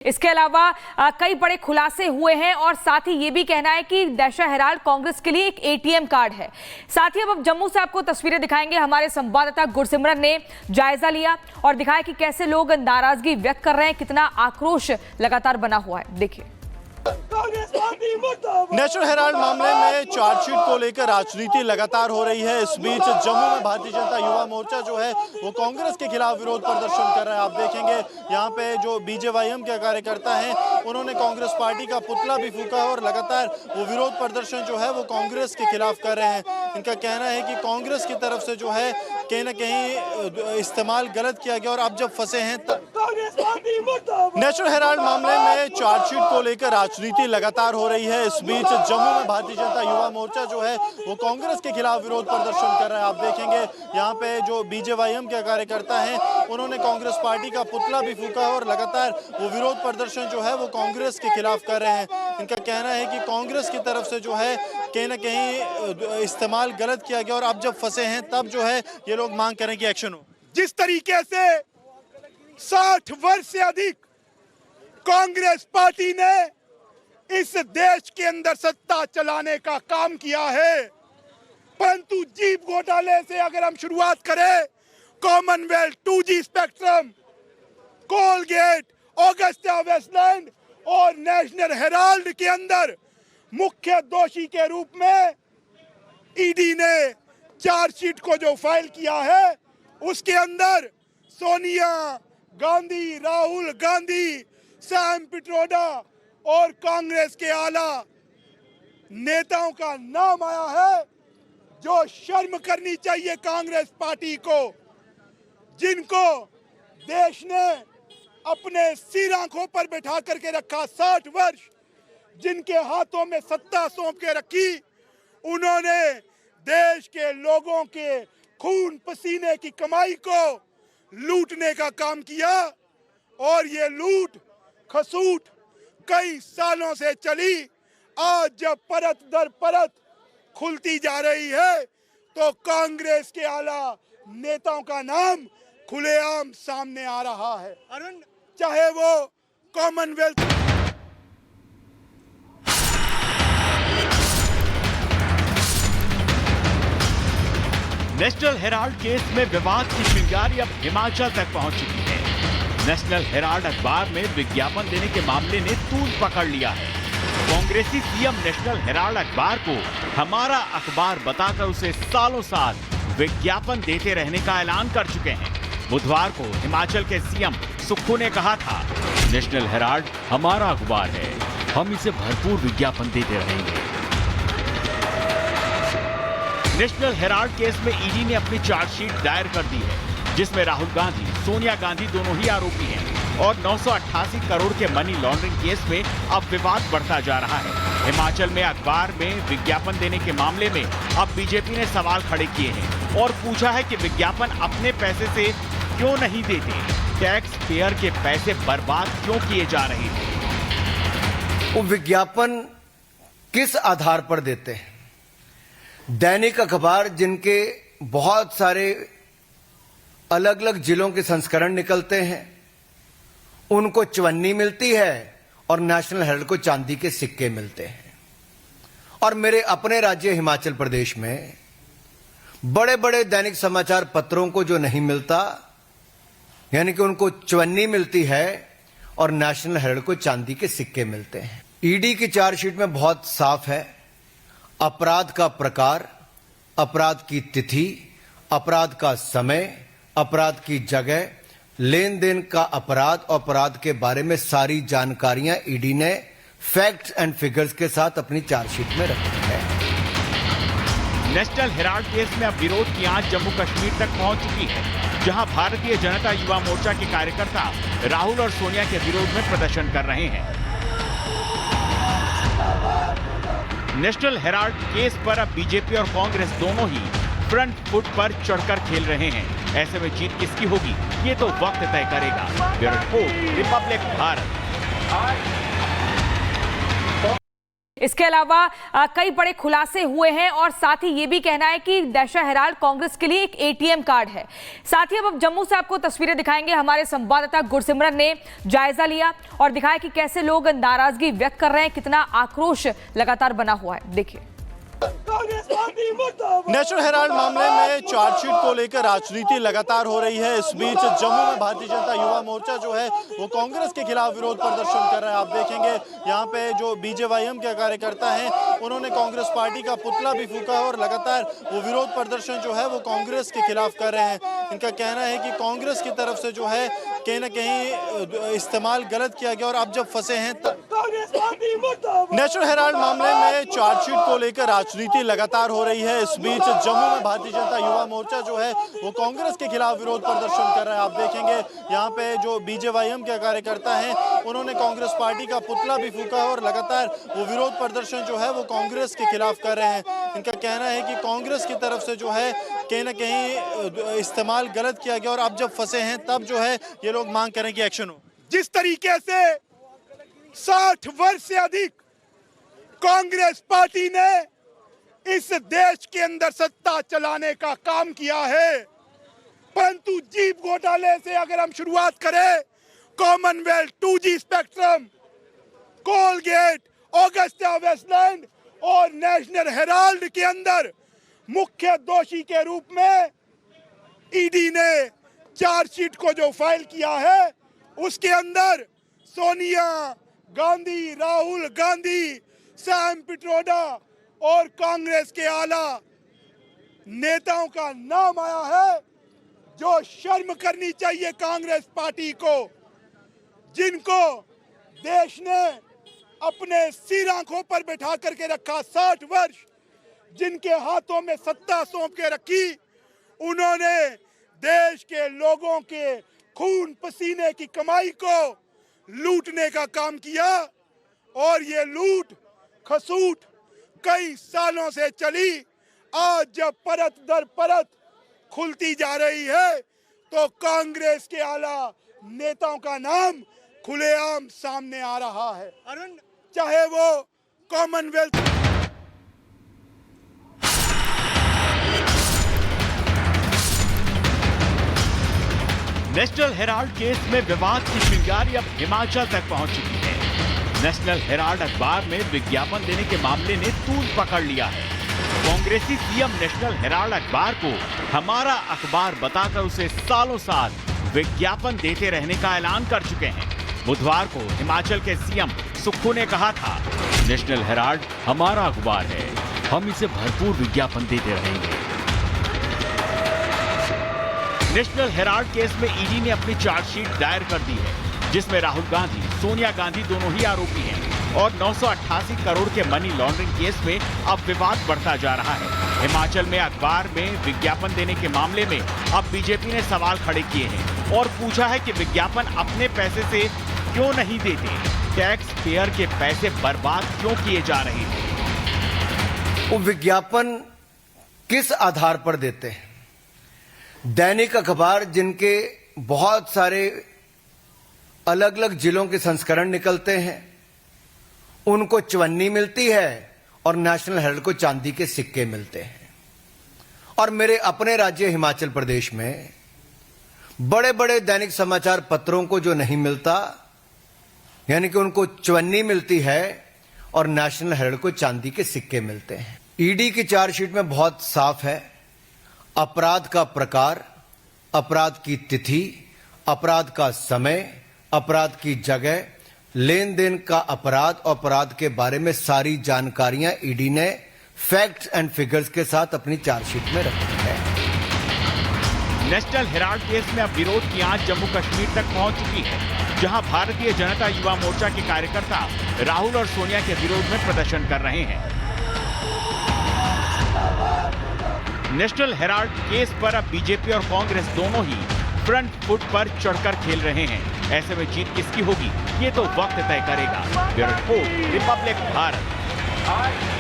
इसके अलावा कई बड़े खुलासे हुए हैं और साथ ही ये भी कहना है कि नेशनल हेराल्ड कांग्रेस के लिए एक एटीएम कार्ड है। साथ ही अब जम्मू से आपको तस्वीरें दिखाएंगे। हमारे संवाददाता गुरसिमरन ने जायजा लिया और दिखाया कि कैसे लोग नाराजगी व्यक्त कर रहे हैं, कितना आक्रोश लगातार बना हुआ है। देखिए, नेशनल हेराल्ड मामले में चार्जशीट को लेकर राजनीति लगातार हो रही है। इस बीच जम्मू में भारतीय जनता युवा मोर्चा जो है वो कांग्रेस के खिलाफ विरोध प्रदर्शन कर रहा है। आप देखेंगे यहाँ पे जो बीजेवाईएम के कार्यकर्ता हैं उन्होंने कांग्रेस पार्टी का पुतला भी फूंका और लगातार वो विरोध प्रदर्शन जो है वो कांग्रेस के खिलाफ कर रहे हैं। इनका कहना है कि कांग्रेस की तरफ से जो है कहीं ना कहीं इस्तेमाल गलत किया गया और अब जब फंसे हैं नेशनल हेराल्ड मामले में चार्जशीट को लेकर राजनीति लगातार हो रही है। इस बीच जम्मू में भारतीय जनता युवा मोर्चा जो है वो कांग्रेस के खिलाफ विरोध प्रदर्शन कर रहा है। आप देखेंगे यहाँ पे जो बीजेवाईएम के कार्यकर्ता हैं उन्होंने कांग्रेस पार्टी का पुतला भी फूंका और लगातार वो विरोध प्रदर्शन जो है वो कांग्रेस के खिलाफ कर रहे हैं। इनका कहना है कि कांग्रेस की तरफ से जो है कहीं ना कहीं इस्तेमाल गलत किया गया और अब जब फंसे हैं तब जो है ये लोग मांग करें कि एक्शन हो। जिस तरीके से 60 वर्ष से अधिक कांग्रेस पार्टी ने इस देश के अंदर सत्ता चलाने का काम किया है, परंतु जीप घोटाले से अगर हम शुरुआत करें, Commonwealth 2G spectrum, Colgate, Augusta Westland और नेशनल हेराल्ड के अंदर मुख्य दोषी के रूप में ईडी ने चार्जशीट को जो फाइल किया है उसके अंदर सोनिया गांधी, राहुल गांधी, सैम पिट्रोडा और कांग्रेस के आला नेताओं का नाम आया है, जो शर्म करनी चाहिए कांग्रेस पार्टी को, जिनको देश ने अपने सिर आंखों पर बैठा करके रखा 60 वर्ष, जिनके हाथों में सत्ता सौंप के रखी। उन्होंने देश के लोगों के खून पसीने की कमाई को लूटने का काम किया और ये लूट खसूट कई सालों से चली। आज जब परत दर परत खुलती जा रही है तो कांग्रेस के आला नेताओं का नाम खुलेआम सामने आ रहा है, चाहे वो कॉमनवेल्थ नेशनल हेराल्ड केस में विवाद की चिंगारी अब हिमाचल तक पहुंच चुकी है। नेशनल हेराल्ड अखबार में विज्ञापन देने के मामले ने तूल पकड़ लिया है। कांग्रेसी सीएम नेशनल हेराल्ड अखबार को हमारा अखबार बताकर उसे सालों साल विज्ञापन देते रहने का ऐलान कर चुके हैं। बुधवार को हिमाचल के सीएम सुक्खू ने कहा था, नेशनल हेराल्ड हमारा अखबार है, हम इसे भरपूर विज्ञापन देते रहेंगे। नेशनल हेराल्ड केस में ईडी ने अपनी चार्जशीट दायर कर दी है, जिसमें राहुल गांधी, सोनिया गांधी दोनों ही आरोपी हैं और 988 करोड़ के मनी लॉन्ड्रिंग केस में अब विवाद बढ़ता जा रहा है। हिमाचल में अखबार में विज्ञापन देने के मामले में अब बीजेपी ने सवाल खड़े किए हैं और पूछा है कि विज्ञापन अपने पैसे से क्यों नहीं देते, टैक्स पेयर के पैसे बर्बाद क्यों किए जा रहे हैं। वो विज्ञापन किस आधार पर देते हैं? दैनिक अखबार जिनके बहुत सारे अलग अलग जिलों के संस्करण निकलते हैं, उनको चवन्नी मिलती है और नेशनल हेराल्ड को चांदी के सिक्के मिलते हैं। और मेरे अपने राज्य हिमाचल प्रदेश में बड़े बड़े दैनिक समाचार पत्रों को जो नहीं मिलता, यानी कि उनको चवन्नी मिलती है और नेशनल हेराल्ड को चांदी के सिक्के मिलते हैं। ईडी की चार्जशीट में बहुत साफ है, अपराध का प्रकार, अपराध की तिथि, अपराध का समय, अपराध की जगह, लेन देन का अपराध और अपराध के बारे में सारी जानकारियां ईडी ने फैक्ट्स एंड फिगर्स के साथ अपनी चार्जशीट में रखी है। नेशनल हेराल्ड केस में अब विरोध की आंच जम्मू कश्मीर तक पहुंच चुकी है, जहां भारतीय जनता युवा मोर्चा के कार्यकर्ता राहुल और सोनिया के विरोध में प्रदर्शन कर रहे हैं। नेशनल हेराल्ड केस पर अब बीजेपी और कांग्रेस दोनों ही फ्रंट फुट पर चढ़कर खेल रहे हैं। ऐसे में जीत किसकी होगी ये तो वक्त तय करेगा। Bureau report, Republic Bharat. इसके अलावा कई बड़े खुलासे हुए हैं और साथ ही ये भी कहना है कि दैशा हेराल्ड कांग्रेस के लिए एक एटीएम कार्ड है। साथ ही अब जम्मू से आपको तस्वीरें दिखाएंगे हमारे संवाददाता गुरसिमरन ने जायजा लिया और दिखाया कि कैसे लोग नाराजगी व्यक्त कर रहे हैं, कितना आक्रोश लगातार बना हुआ है। देखिए, नेशनल हेराल्ड मामले में चार्जशीट को लेकर राजनीति लगातार हो रही है। इस बीच जम्मू में भारतीय जनता युवा मोर्चा जो है वो कांग्रेस के खिलाफ विरोध प्रदर्शन कर रहा है। आप देखेंगे यहाँ पे जो बीजेवाईएम के कार्यकर्ता हैं उन्होंने कांग्रेस पार्टी का पुतला भी फूंका है और लगातार वो विरोध प्रदर्शन जो है वो कांग्रेस के खिलाफ कर रहे हैं। इनका कहना है कि कांग्रेस की तरफ से जो है कहीं ना कहीं इस्तेमाल गलत किया गया और अब जब फंसे हैं तब नेशनल हेराल्ड मामले में चार्जशीट को लेकर राजनीति लगातार हो रही है। इस बीच जम्मू में भारतीय जनता युवा मोर्चा जो है वो कांग्रेस के खिलाफ विरोध प्रदर्शन कर रहा है। आप देखेंगे यहाँ पे जो बीजेवाईएम के कार्यकर्ता हैं उन्होंने कांग्रेस पार्टी का पुतला भी फूंका है और लगातार वो विरोध प्रदर्शन जो है वो कांग्रेस के खिलाफ कर रहे हैं। इनका कहना है कि कांग्रेस की तरफ से जो है कहीं ना कहीं इस्तेमाल गलत किया गया और अब जब फंसे हैं तब जो है ये लोग मांग करें कि एक्शन हो। जिस तरीके से 60 वर्ष से अधिक कांग्रेस पार्टी ने इस देश के अंदर सत्ता चलाने का काम किया है, परंतु जीप घोटाले से अगर हम शुरुआत करें, Commonwealth 2G spectrum, Colgate, Augusta Westland और नेशनल हेराल्ड के अंदर मुख्य दोषी के रूप में ईडी ने चार्जशीट को जो फाइल किया है उसके अंदर सोनिया गांधी, राहुल गांधी, सैम पिट्रोडा और कांग्रेस के आला नेताओं का नाम आया है, जो शर्म करनी चाहिए कांग्रेस पार्टी को, जिनको देश ने अपने सिर आंखों पर बैठा करके रखा 60 वर्ष, जिनके हाथों में सत्ता सौंप के रखी। उन्होंने देश के लोगों के खून पसीने की कमाई को लूटने का काम किया और ये लूट खसूट कई सालों से चली। आज जब परत दर परत खुलती जा रही है तो कांग्रेस के आला नेताओं का नाम खुलेआम सामने आ रहा है, चाहे वो कॉमनवेल्थ नेशनल हेराल्ड केस में विवाद की चिंगारी अब हिमाचल तक पहुंच चुकी है। नेशनल हेराल्ड अखबार में विज्ञापन देने के मामले ने तूल पकड़ लिया है। कांग्रेसी सीएम नेशनल हेराल्ड अखबार को हमारा अखबार बताकर उसे सालों साल विज्ञापन देते रहने का ऐलान कर चुके हैं। बुधवार को हिमाचल के सीएम सुक्खू ने कहा था, नेशनल हेराल्ड हमारा अखबार है, हम इसे भरपूर विज्ञापन देते रहेंगे। नेशनल हेराल्ड केस में ईडी ने अपनी चार्जशीट दायर कर दी है, जिसमें राहुल गांधी, सोनिया गांधी दोनों ही आरोपी हैं और 988 करोड़ के मनी लॉन्ड्रिंग केस में अब विवाद बढ़ता जा रहा है। हिमाचल में अखबार में विज्ञापन देने के मामले में अब बीजेपी ने सवाल खड़े किए हैं और पूछा है कि विज्ञापन अपने पैसे से क्यों नहीं देते, टैक्स पेयर के पैसे बर्बाद क्यों किए जा रहे हैं। वो विज्ञापन किस आधार पर देते हैं? दैनिक अखबार जिनके बहुत सारे अलग अलग जिलों के संस्करण निकलते हैं, उनको चवन्नी मिलती है और नेशनल हेराल्ड को चांदी के सिक्के मिलते हैं। और मेरे अपने राज्य हिमाचल प्रदेश में बड़े बड़े दैनिक समाचार पत्रों को जो नहीं मिलता, यानी कि उनको चवन्नी मिलती है और नेशनल हेराल्ड को चांदी के सिक्के मिलते हैं। ईडी की चार्जशीट में बहुत साफ है, अपराध का प्रकार, अपराध की तिथि, अपराध का समय, अपराध की जगह, लेन देन का अपराध के बारे में सारी जानकारियां ईडी ने फैक्ट्स एंड फिगर्स के साथ अपनी चार्जशीट में रखी है। नेशनल हेराल्ड केस में अब विरोध की आंच जम्मू कश्मीर तक पहुंच चुकी है, जहां भारतीय जनता युवा मोर्चा के कार्यकर्ता राहुल और सोनिया के विरोध में प्रदर्शन कर रहे हैं। नेशनल हेराल्ड केस पर अब बीजेपी और कांग्रेस दोनों ही फ्रंट फुट पर चढ़कर खेल रहे हैं। ऐसे में जीत किसकी होगी, ये तो वक्त तय करेगा। Bureau report, Republic Bharat.